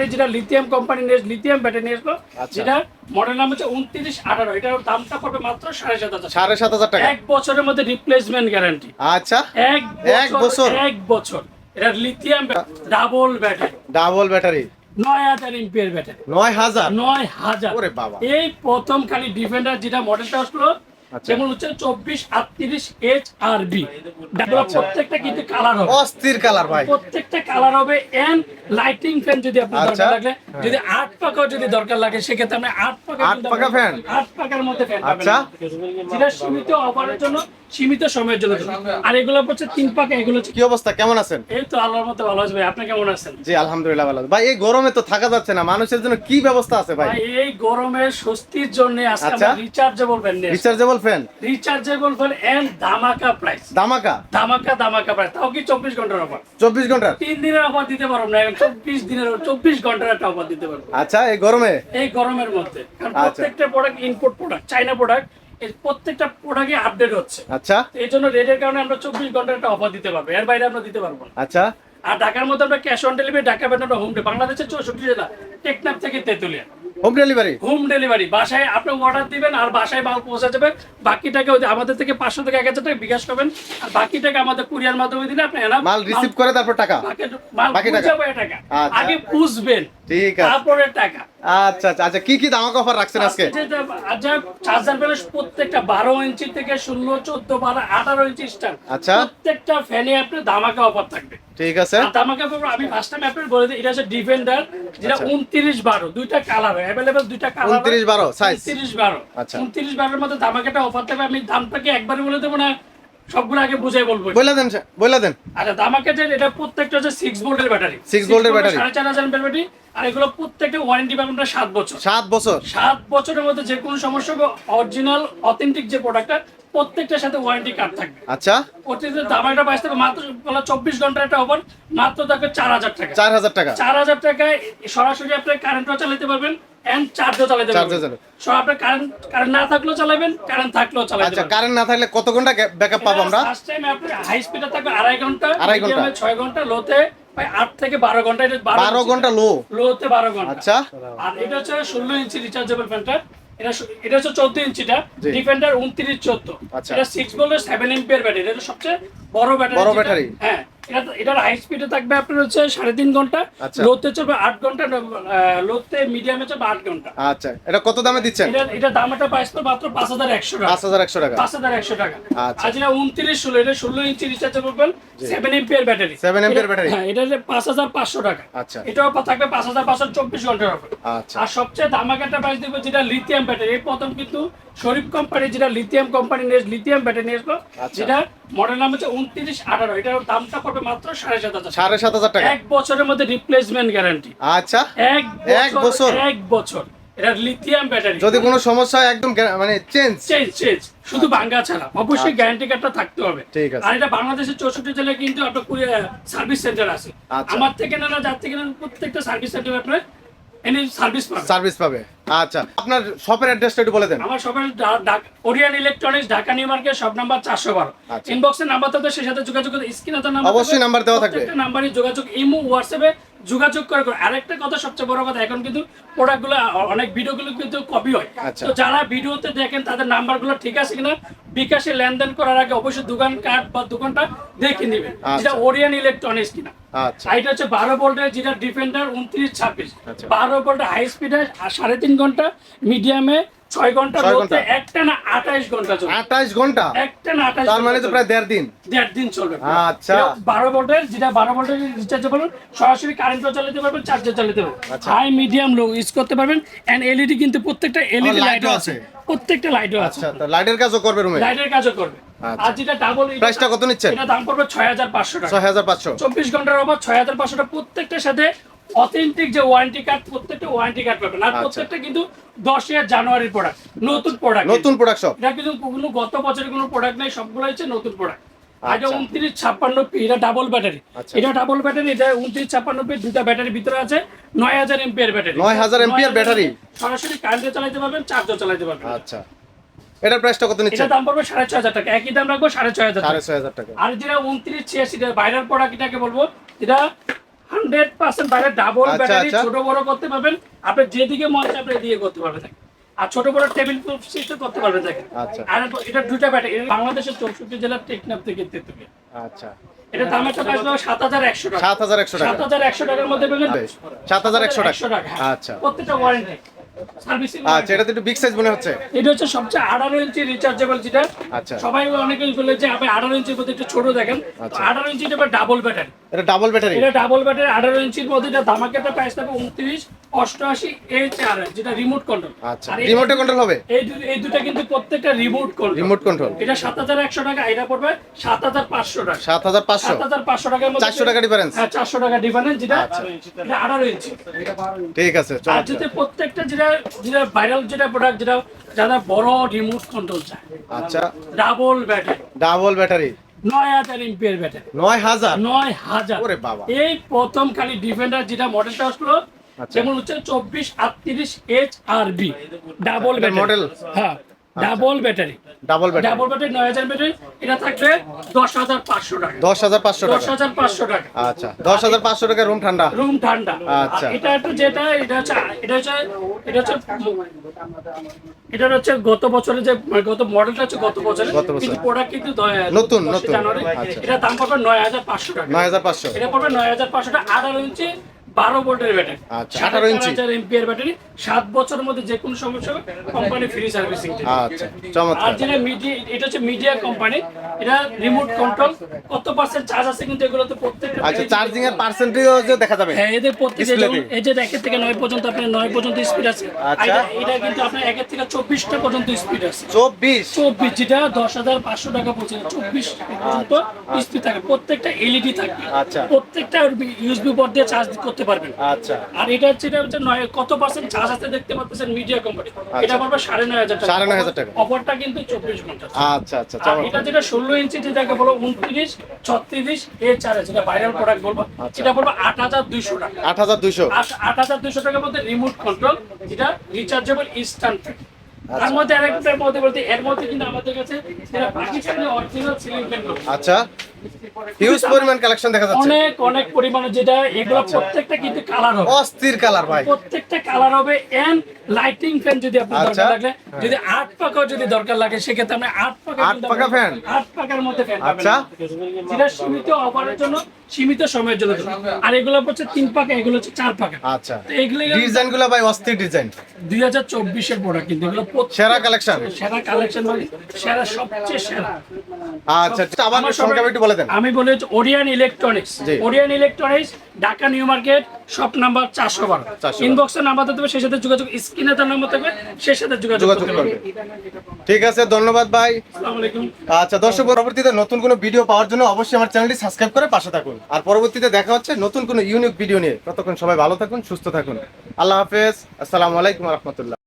Company যেটা lithium company নিয়ে lithium battery নিয়ে আসলো, আচ্ছা। যেটা মডেল নাম হচ্ছে 2918। এটার দামটা পড়বে মাত্র 7,500 7,500 টাকা। এক বছরের মধ্যে রিপ্লেসমেন্ট গ্যারান্টি। আচ্ছা, এক বছর এক বছর। এটা lithium double battery, double battery, 9000 MPR battery. 9000 9000। ওরে বাবা। এই প্রথম খালি ডিফেন্ডার যেটা মডেলটা আসলো, আচ্ছা। যেমন হচ্ছে 2438 HRB। প্রত্যেকটা কিন্তু কালার হবে, অস্থির কালার ভাই। প্রত্যেকটা কালার হবে। এন্ড লাইটিং ফ্যান যদি আপনার আচ্ছা। দরকার লাগে, যদি 8 পাকাও যদি দরকার লাগে, সেক্ষেত্রে আপনি 8 পাকা 8 পাকা ফ্যান? 8 পাকার মধ্যে ফ্যান পাবেন। আচ্ছা। যেটা সীমিত অফারের জন্য, সীমিত সময়ের জন্য। আর এগুলো হচ্ছে 3 পাকা। এগুলো হচ্ছে কি অবস্থা, কেমন আছেন? এই তো আল্লাহর মতো ভালো আছে ভাই। আপনি কেমন আছেন? জি আলহামদুলিল্লাহ ভালো। ভাই এই গরমে তো থাকা যাচ্ছে না, মানুষের জন্য কি ব্যবস্থা আছে ভাই? ভাই এই গরমের স্বস্তির জন্য আজকে আচ্ছা। আমরা রিচার্জেবল ফ্যান নিয়ে এসেছি। Rechargeable fan, rechargeable fan and ধামাকা প্রাইস। দামাকা ধামাকা প্রাইস। তাও কি 24 ঘন্টার অফার। 24 ঘন্টা? 3 দিনের অফার দিতে পারবো না, 24 দিনের 24 ঘন্টার একটা অফার দিতে পারবো আচ্ছা এই গরমে? এই গরমের মধ্যে। কারণ আচ্ছা। প্রত্যেকটা প্রোডাক্ট ইম্পোর্ট প্রোডাক্ট, চাইনা প্রোডাক্ট, এই প্রত্যেকটা প্রোডাক্টই আপডেট হচ্ছে। আচ্ছা এই জন্য রেটের কারণে আমরা 24 ঘন্টার একটা অফার দিতে পারবো, এর বাইরে আমরা দিতে পারবো না। আচ্ছা আর ঢাকার মধ্যে আমরা ক্যাশ অন ডেলিভারি, ঢাকা বেতনটা হোম ডে, বাংলাদেশের 64 জেলা, টেকনাফ থেকে Tetulia home delivery. Home delivery. বাসায় আপনি অর্ডার দিবেন আর বাসায় মাল পৌঁছে যাবে। বাকি টাকা আমাদের থেকে 500 থেকে 1000 টাকা বিকাশ করবেন, আর বাকি টাকা আমাদের কুরিয়ার মাধ্যমে দিলে আপনি এনাফ মাল রিসিভ করে তারপর টাকা? বাকি টাকা? টাকা আচ্ছা। আগে বুঝবেন, ঠিক আছে। তারপরে টাকা। আচ্ছা আচ্ছা আচ্ছা, কি কি দামাকা অফার রাখছেন আজকে? আচ্ছা, চার্জার প্যানেল প্রত্যেকটা 12 ইঞ্চি থেকে 16, 14, 12, 18 ইঞ্চি স্টার, আচ্ছা। প্রত্যেকটা ফ্যানে আপনার ধামাকা অফার থাকবে। ঠিক আছে। আর ধামাকা অফার আমি ফার্স্ট টাইম আপনাদের বলে দিই, এটা হচ্ছে ডিফেন্ডার, যেটা 2912, দুইটা কালার अवेलेबल, দুইটা কালার 2912 সাইজ। 2912। আচ্ছা। 2912 এর মধ্যে ধামাকাটা অফার থাকবে। আমি দামটাকে একবারে বলে দেবো না, সবগুলো আগে বুঝাই বলবো। বলে দেন। আচ্ছা, ধামাকা যে এটা প্রত্যেকটা হচ্ছে 6 ভোল্টের ব্যাটারি, 6 ভোল্টের ব্যাটারি, 4500 ব্যাটারি। আর এগুলো প্রত্যেকটা ওয়ারেন্টি পাবেন 7 বছর। 7 বছর? 7 বছরের মধ্যে যে কোনো সমস্যা হবে, অরিজিনাল অথেন্টিক যে প্রোডাক্টটা, প্রত্যেকটার সাথে ওয়ারেন্টি কার্ড থাকবে। আচ্ছা। অতিরিক্ত দামাটা পাইতে হবে মাত্র 24 ঘন্টার একটা অফার, মাত্র থাকবে 4000 টাকা। 4000 টাকা? 4000 টাকায় সরাসরি আপনি কারেন্টও চালাতে পারবেন এন্ড চার্জও চালাতে পারবেন। সব আপনি কারেন্ট না থাকলেও চালাবেন, কারেন্ট থাকলেও চালাতে পারবেন। আচ্ছা, কারেন্ট না থাকলে কত ঘন্টা ব্যাকআপ পাবো আমরা? ফার্স্ট টাইম আপনি হাই স্পিডে থাকবে 2.5 ঘন্টা, 2.5 ঘন্টা, মিডিয়ামে 6 ঘন্টা, লোতে ভাই 8 থেকে 12 ঘন্টা। এটা 12 ঘন্টা লোতে 12 ঘন্টা। আচ্ছা। আর এটা হচ্ছে 16 ইঞ্চি রিচার্জেবল ফ্যানটা। এটা হচ্ছে 14 ইঞ্চিটা ডিফেন্ডার 2914। আচ্ছা। এটা 6 ভোল্টের 7 এম্পিয়ার ব্যাটারি। এটা সবচেয়ে বড় ব্যাটারি। হ্যাঁ, এটার হাই স্পিডে থাকবে আপনার হচ্ছে 3.5 ঘন্টা, আচ্ছা। লোতে চলবে 8 ঘন্টা, লোতে মিডিয়ামে চলবে 8 ঘন্টা। আচ্ছা, এটা কত দামে দিচ্ছেন? এটা দামটা প্রাইস তো মাত্র 5100 টাকা। 5100 টাকা? 5100 টাকা। আচ্ছা। আর যেটা 2916, এটা 16 inch rechargeable fan, 7 ampere battery. 7 ampere battery? হ্যাঁ, এটা 5500 টাকা। আচ্ছা। এটাও থাকবে 5500, 24 ঘন্টার অফার। আচ্ছা। আর সবচেয়ে ধামাকাটা প্রাইস দেব যেটা লিথিয়াম ব্যাটারি। এই প্রথম কিন্তু শরীফ কোম্পানি যেটা লিথিয়াম কোম্পানি নিয়ে লিথিয়াম ব্যাটারি নিয়ে আসলো, আচ্ছা। যেটা মডেল নাম হচ্ছে 2918। এটার দামটা পড়বে মাত্র 7500। 7500 টাকা? এক বছরের মধ্যে রিপ্লেসমেন্ট গ্যারান্টি। আচ্ছা, এক বছর। এক বছর। এটা লিথিয়াম ব্যাটারি। যদি কোনো সমস্যা হয় একদম মানে চেঞ্জ শুধু ভাঙা ছাড়া, অবশ্যই গ্যারান্টি কার্ডটা থাকতে হবে। ঠিক আছে। আর এটা বাংলাদেশের 64 জেলায় কিন্তু আপনার সার্ভিস সেন্টার আছে। আচ্ছা। আমার থেকে না, যার থেকে না, প্রত্যেকটা সার্ভিস সেন্টারে আপনার এনি সার্ভিস পাবে। আচ্ছা, আপনার শপের অ্যাড্রেসটা একটু বলে দেন। আমার শপের Orion electronics, Dhaka new market, shop number 412। আচ্ছা। ইনবক্সে নাম্বার থাকবে, সেই সাথে যোগাযোগ করতে স্ক্রিনে তো নাম্বার অবশ্যই নাম্বার দেওয়া থাকবে। প্রত্যেকটা নাম্বারই যোগাযোগ, ইমো, হোয়াটসঅ্যাপে যোগাযোগ করে। আরেকটা কথা, সবচেয়ে বড় কথা, এখন কিন্তু প্রোডাক্টগুলো অনেক ভিডিওগুলো কিন্তু কপি হয়। আচ্ছা। তো যারা ভিডিওতে দেখেন তাদের নাম্বারগুলো ঠিক আছে কিনা বিকাশে লেনদেন করার আগে অবশ্যই দোকান কার্ড বা দোকানটা দেখে নেবেন, যেটা ওরিয়ান ইলেকট্রনিক্স কিনা। আচ্ছা। এটা হচ্ছে 12 ভোল্টের যেটা ডিফেন্ডার 2926। আচ্ছা। 12 ভোল্টের হাই স্পিডে 3.5 ঘন্টা, মিডিয়ামে 6 ঘন্টা, লোতে একটানা 28 ঘন্টা চলবে। 28 ঘন্টা? একটানা 28। তার মানে তো প্রায় 1.5 দিন। 1.5 দিন চলবে। আচ্ছা। 12 ভোল্টের যেটা 12 ভোল্টের রিচার্জেবল, সরাসরি কারেন্টও চালাতে পারবেন, চার্জার চালাতে পারবেন। হাই, মিডিয়াম, লো ইউজ করতে পারবেন। এন্ড এলইডি কিন্তু প্রত্যেকটা এলইডি লাইটও আছে। প্রত্যেকটা লাইটও আছে। আচ্ছা, তো লাইটের কাজও করবে রুমে? লাইটের কাজও করবে। আর যেটা ডাবল, প্রাইসটা কত নিচ্ছেন? এটা দাম পড়বে 6500 টাকা। 6500? 24 ঘন্টার অফার 6500 টাকা। প্রত্যেকটার সাথে অথেন্টিক যে ওয়ারেন্টি কার্ড, প্রত্যেকটা ওয়ারেন্টি কার্ড পাবেন। আর প্রত্যেকটা কিন্তু 10 জানুয়ারির প্রোডাক্ট, নতুন প্রোডাক্ট সব। এটা কিন্তু কোনো গত বছরের কোনো প্রোডাক্ট নাই, সবগুলো হচ্ছে নতুন প্রোডাক্ট। এটা 2956P, এটা ডাবল ব্যাটারি। এটা ডাবল ব্যাটারি, এটা 2956P, দুটা ব্যাটারির ভিতরে আছে 9000 এমপিআর ব্যাটারি। 9000 MPR battery? সরাসরি কারেন্টে চালাতে পারবেন, চার্জও চালাতে পারবেন। আচ্ছা, এটার প্রাইসটা কত নিচ্ছেন? এটা দাম পড়বে 6500 টাকা। একই দাম রাখবো 6500 টাকা। 6500 টাকা। আর যেটা 2986, এটা ভাইরাল প্রোডাক্ট, এটাকে বলবো, এটা 100% বাইরে ডাবল আচ্ছা, ব্যাটারি, আচ্ছা। ছোট বড় করতে পারবেন, আপনি যেদিকে মন চায় আপনি দিয়ে করতে পারবেন। আর ছোট বড় টেবিল সিস্টেম করতে পারবেন দেখেন। আচ্ছা। আর এটা দুইটা ব্যাটারি, বাংলাদেশের 64 জেলার টেকনাফ থেকে তেতুলিয়া। আচ্ছা, এটা দাম একটা প্রাইস হলো ৭১০০ টাকা। ৭১০০ টাকা। ৭১০০ টাকার মধ্যে পেবেন। ৭১০০ টাকা। ১০০ টাকা। আচ্ছা প্রত্যেকটা ওয়ারেন্টি, সার্ভিসিং। আচ্ছা, এটা তো একটু বিগ সাইজ মনে হচ্ছে। এটা হচ্ছে সবচেয়ে 18 ইঞ্চি রিচার্জেবল, যেটা আচ্ছা। সবাই অনেকে বলে যে আপনি 18 ইঞ্চির মধ্যে একটু ছোট দেখেন। তো 18 ইঞ্চি এটা ডাবল ব্যাটারি। এটা ডাবল ব্যাটারি। এটা ডাবল ব্যাটারি 18 ইঞ্চির মধ্যে, এটা ধামাকাটা প্রাইস থাকবে 2988 HRS, যেটা রিমোট কন্ট্রোল। আচ্ছা, রিমোটে কন্ট্রোল হবে। এই দুটো কিন্তু প্রত্যেকটা রিমোট কন্ট্রোল। Remote control. এটা ৭১০০ টাকা, এটা পড়বে ৭৫০০ টাকা। ৭৫০০। ৭৫০০ টাকার মধ্যে ৪০০ টাকা ডিফারেন্স। হ্যাঁ, 400 টাকা ডিফারেন্স, যেটা আচ্ছা। এটা 18 ইঞ্চি। ঠিক আছে, আর চমৎকার। যদি প্রত্যেকটা যেটা যেটা ভাইরাল যেটা প্রোডাক্ট, যেটা যারা বড় রিমোট কন্ট্রোল চায়, আচ্ছা, double battery, double battery ৯০০০ MPR battery. ৯০০০। ৯০০০। ওরে বাবা। এই প্রথম খালি ডিফেন্ডার যেটা মডেলটা আসলো, আচ্ছা। যেমন হচ্ছে 2438 HRB ডাবল এটা ব্যাটারি model? হ্যাঁ, double battery. Double battery. Double battery ৯০০০ battery, এটা থাকবে ১০৫০০ টাকা। ১০৫০০ টাকা। ১০৫০০ টাকা। আচ্ছা, ১০৫০০ টাকা রুম ঠান্ডা। রুম ঠান্ডা। আচ্ছা। আর এটা একটা যেটা এটা হচ্ছে গত বছরের যে গত মডেলটা হচ্ছে গত বছরের, গত বছর। কিন্তু প্রোডাক্ট কিন্তু নতুন, 10 নতুন। জানুয়ারি। আচ্ছা। এটা দাম পড়বে ৯৫০০ টাকা। ৯৫০০। এটা পড়বে ৯৫০০ টাকা। 18 ইঞ্চি 12 ভোল্টের ব্যাটারি। আচ্ছা, 18 ইঞ্চি। ৪০০০ এমপিআর ব্যাটারি। 7 বছরের মধ্যে যে কোনো সমস্যা হবে কোম্পানি ফ্রি সার্ভিসিং। আচ্ছা, আর চমৎকার। যেটা মিডিয়া, এটা হচ্ছে মিডিয়া কোম্পানি, এটা রিমোট কন্ট্রোল। কত পার্সেন্ট চার্জ আছে কিন্তু এগুলোতে প্রত্যেকটা। আচ্ছা, চার্জিং এর পার্সেন্টেজও যে দেখা যাবে। হ্যাঁ, এদের প্রত্যেকটা Display তে। এই যে 1 থেকে 9 পর্যন্ত, আপনার 9 পর্যন্ত স্পিড আছে। আচ্ছা। এটা কিন্তু আপনার 1 থেকে 24টা পর্যন্ত স্পিড আছে। 24। 24, যেটা ১০৫০০ টাকা পর্যন্ত 24 পর্যন্ত স্পিড থাকে। প্রত্যেকটা এলইডি থাকবে। আচ্ছা। প্রত্যেকটা ইউএসবি পোর্ট দিয়ে চার্জ করতে পারবেন। আচ্ছা, আর এটা হচ্ছে কত পার্সেন্ট চার্জ আছে দেখতে পাচ্ছেন মিডিয়া কোম্পানি। এটা পড়বে ৯৫০০ টাকা। ৯৫০০ টাকা। অফারটা কিন্তু 24 ঘন্টা। আচ্ছা, আচ্ছা, আর চমৎকার। এটা যেটা 16 ইঞ্চি, যেটাকে বলো 29 36 HRS, যেটা ভাইরাল প্রোডাক্ট বলবো, আচ্ছা। এটা পড়বে ৮২০০ টাকা। ৮২০০। ৮২০০ টাকার মধ্যে রিমোট কন্ট্রোল, যেটা রিচার্জেবল ইনস্ট্যান্ট। তার মধ্যে আরেকটা বলতে এর মধ্যে কিন্তু আমাদের কাছে যেটা পাকিস্তানি অরিজিনাল সিলিং ফ্যান, আচ্ছা, হিউজ পরিমাণ কালেকশন দেখা যাচ্ছে। অনেক পরিমাণে, যেটা এগুলো প্রত্যেকটা কিন্তু কালার হবে। অস্থির কালার ভাই। প্রত্যেকটা কালার হবে। এন্ড লাইটিং ফ্যান যদি আপনার আচ্ছা। দরকার লাগে, যদি 8 পাকাও যদি দরকার লাগে, সেক্ষেত্রে আপনি 8 পাকা 8 পাকা ফ্যান? 8 পাকার মধ্যে ফ্যান পাবেন। আচ্ছা। যেটা সীমিত অফারের জন্য, সীমিত সময়ের জন্য। আর এগুলো হচ্ছে 3 পাকা, এগুলো হচ্ছে 4 পাকা। আচ্ছা, তো এগুলো ডিজাইনগুলো ভাই অস্থির ডিজাইন। 2024 এর প্রোডাক্ট, কিন্তু এগুলো সেরা কালেকশন। সেরা কালেকশন, মানে সেরা, সবচেয়ে সেরা। আচ্ছা, আবার আমার সংক্ষেপে একটু বলে দেন। আমি বলি হচ্ছে ওরিয়ান ইলেকট্রনিক্স। জি। Orion electronics, Dhaka new market, shop number 412। 412 ইনবক্সে নাম্বার দেবে, সেই সাথে যোগাযোগ, স্ক্রিনে তার নাম্বার থাকবে, সেই সাথে যোগাযোগ করতে করবে। পারবে। ঠিক আছে, ধন্যবাদ ভাই। আসসালামু আলাইকুম। আচ্ছা দর্শক, পরবর্তীতে নতুন কোনো ভিডিও পাওয়ার জন্য অবশ্যই আমার চ্যানেলটি সাবস্ক্রাইব করে পাশে থাকুন। আর পরবর্তীতে দেখা হচ্ছে নতুন কোনো ইউনিক ভিডিও নিয়ে। ততক্ষণ সবাই ভালো থাকুন, সুস্থ থাকুন। আল্লাহ হাফেজ। আসসালামু আলাইকুম ওয়া রাহমাতুল্লাহ।